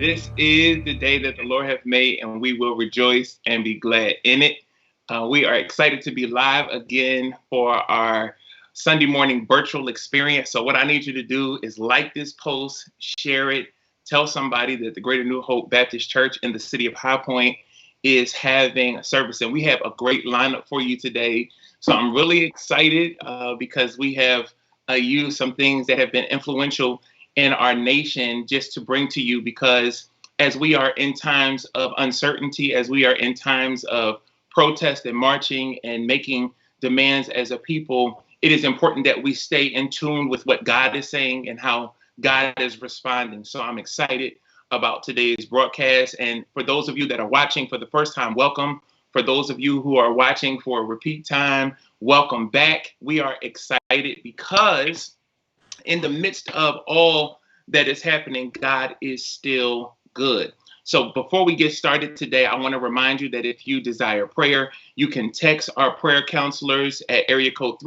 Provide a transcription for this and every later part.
This is the day that the Lord hath made, and we will rejoice and be glad in it. We are excited to be live again for our Sunday morning virtual experience. So what I need you to do is like this post, share it, tell somebody that the Greater New Hope Baptist Church in the city of High Point is having a service, and we have a great lineup for you today. So I'm really excited because we have used some things that have been influential in our nation just to bring to you, because as we are in times of uncertainty, as we are in times of protest and marching and making demands as a people, it is important that we stay in tune with what God is saying and how God is responding. So I'm excited about today's broadcast. And for those of you that are watching for the first time, welcome. For those of you who are watching for a repeat time, welcome back. We are excited because in the midst of all that is happening, God is still good. So before we get started today, I want to remind you that if you desire prayer, you can text our prayer counselors at area code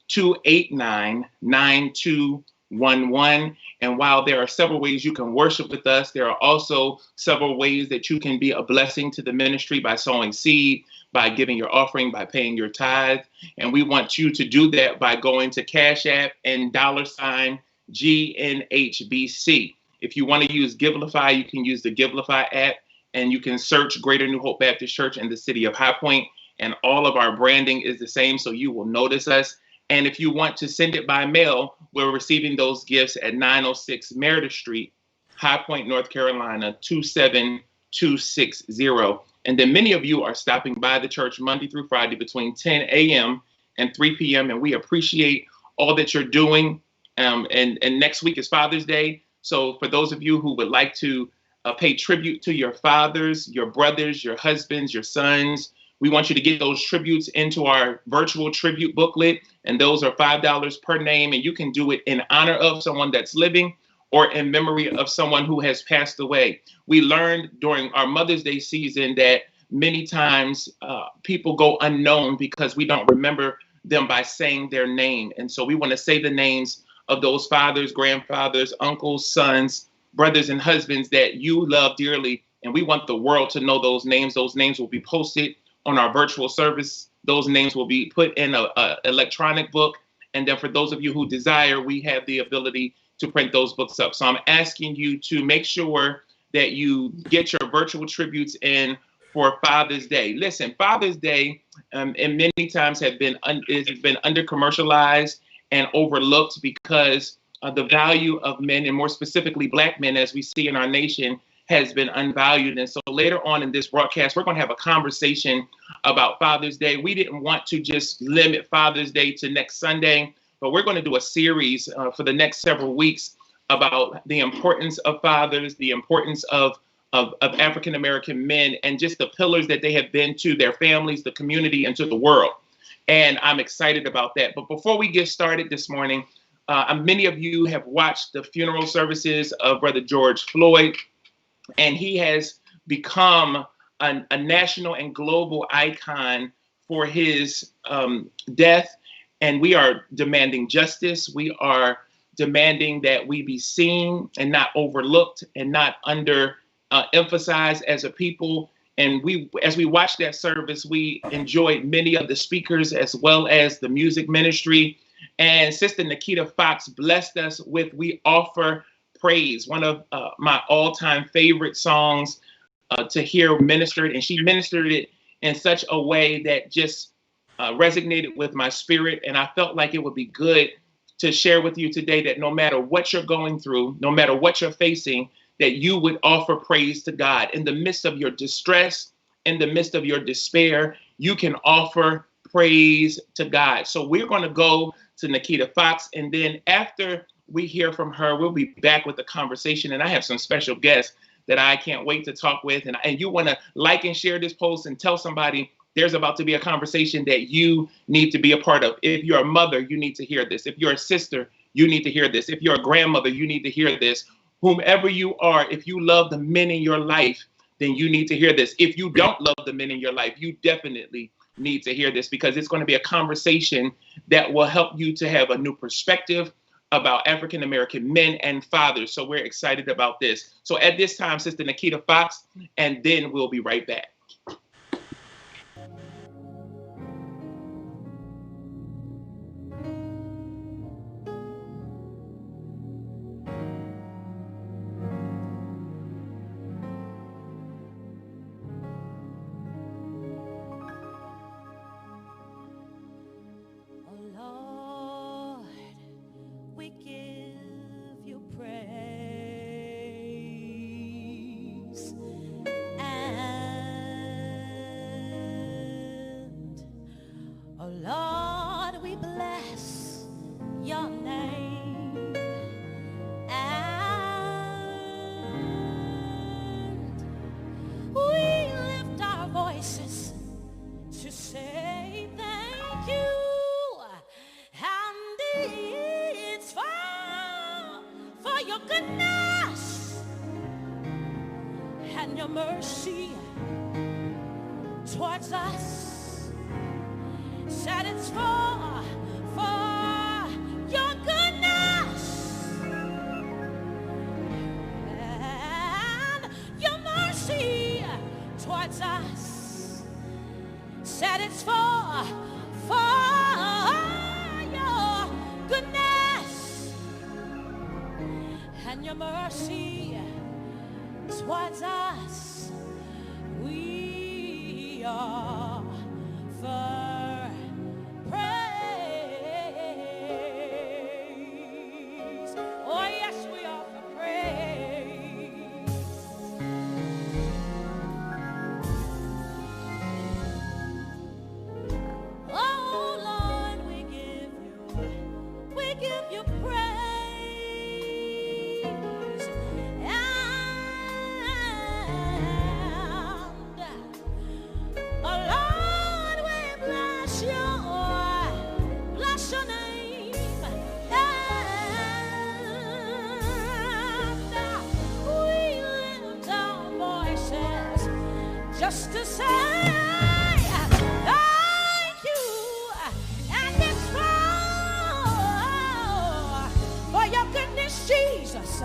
336-289-9211. And while there are several ways you can worship with us, there are also several ways that you can be a blessing to the ministry by sowing seed, by giving your offering, by paying your tithe. And we want you to do that by going to Cash App and $GNHBC. If you want to use Givelify, you can use the Givelify app, and you can search Greater New Hope Baptist Church in the city of High Point, and all of our branding is the same, so you will notice us. And if you want to send it by mail, we're receiving those gifts at 906 Meredith Street, High Point, North Carolina, 27260. And then many of you are stopping by the church Monday through Friday between 10 a.m. and 3 p.m. And we appreciate all that you're doing. And next week is Father's Day. So for those of you who would like to pay tribute to your fathers, your brothers, your husbands, your sons, we want you to get those tributes into our virtual tribute booklet. And those are $5 per name. And you can do it in honor of someone that's living or in memory of someone who has passed away. We learned during our Mother's Day season that many times people go unknown because we don't remember them by saying their name. And so we want to say the names of those fathers, grandfathers, uncles, sons, brothers, and husbands that you love dearly. And we want the world to know those names. Those names will be posted on our virtual service. Those names will be put in an electronic book. And then for those of you who desire, we have the ability to print those books up. So I'm asking you to make sure that you get your virtual tributes in for Father's Day. Listen, Father's Day, and many times has been under commercialized and overlooked because the value of men, and more specifically Black men, as we see in our nation, has been unvalued. And so later on in this broadcast, we're going to have a conversation about Father's Day. We didn't want to just limit Father's Day to next Sunday, but we're going to do a series for the next several weeks about the importance of fathers, the importance of African-American men, and just the pillars that they have been to their families, the community, and to the world. And I'm excited about that. But before we get started this morning, many of you have watched the funeral services of Brother George Floyd, and he has become a national and global icon for his death. And we are demanding justice. We are demanding that we be seen and not overlooked and not emphasized as a people. And as we watched that service, we enjoyed many of the speakers as well as the music ministry. And Sister Nikita Fox blessed us with "We Offer Praise," one of my all-time favorite songs to hear ministered. And she ministered it in such a way that just resonated with my spirit. And I felt like it would be good to share with you today that no matter what you're going through, no matter what you're facing, that you would offer praise to God. In the midst of your distress, in the midst of your despair, you can offer praise to God. So we're going to go to Nikita Fox, and then after we hear from her, we'll be back with the conversation. And I have some special guests that I can't wait to talk with. And you want to like and share this post and tell somebody there's about to be a conversation that you need to be a part of. If you're a mother, you need to hear this. If you're a sister, you need to hear this. If you're a grandmother, you need to hear this. Whomever you are, if you love the men in your life, then you need to hear this. If you don't love the men in your life, you definitely need to hear this, because it's going to be a conversation that will help you to have a new perspective, about African American men and fathers. So we're excited about this. So at this time, Sister Nikita Fox, and then we'll be right back. Lord, we bless your name, and we lift our voices to say thank you, and it's for your goodness and your mercy towards us. Said it's for your goodness and your mercy towards us. Said it's for your goodness and your mercy towards us. We are for praise. Oh yes, we offer praise. Oh Lord, we give you praise. And oh Lord, we bless your name, and we lift our voices just to say thank you, and it's for your goodness, Jesus,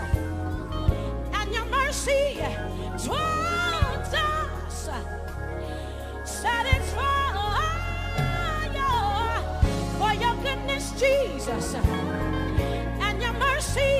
and your mercy towards us. Said it's for your goodness, Jesus, and your mercy